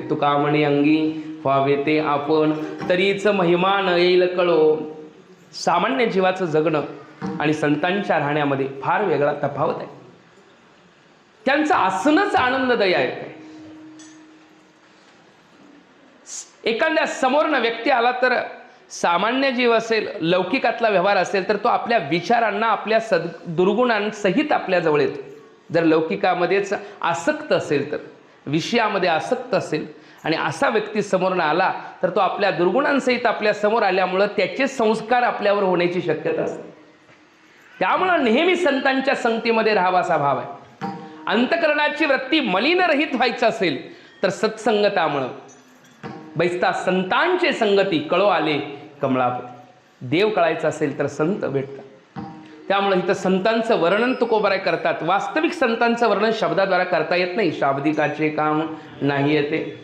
तुका म्हणे अंगी व्हावे ते आपण, तरीच महिमा न येईल कळो. सामान्य जीवाचं जगणं आणि संतांच्या राहण्यामध्ये फार वेगळा तफावत आहे. त्यांचं असणंच आनंददायक आहे. एखाद्या समोरनं व्यक्ती आला तर सामान्य जीव असेल, लौकिकातला व्यवहार असेल, तर तो आपल्या विचारांना, आपल्या दुर्गुणांसहित आपल्या जवळ येतो. जर लौकिकामध्येच आसक्त असेल, तर विषयामध्ये आसक्त असेल आणि असा व्यक्ती समोरनं आला तर तो आपल्या दुर्गुणांसहित आपल्या समोर आल्यामुळं त्याचे संस्कार आपल्यावर होण्याची शक्यता असते. त्यामुळं नेहमी संतांच्या संगतीमध्ये राहावा असा भाव आहे. अंतकरणाची वृत्ती मलिनरहित व्हायचं असेल तर सत्संगतामुळं बैसता संतांचे संगती कळो आले कमळापती. देव कळायचा असेल तर संत भेटतात. त्यामुळे इथं संतांचं वर्णन तुकोबाराय करतात. वास्तविक संतांचं वर्णन शब्दाद्वारे करता येत नाही. शाब्दिकाचे काम नाही येते.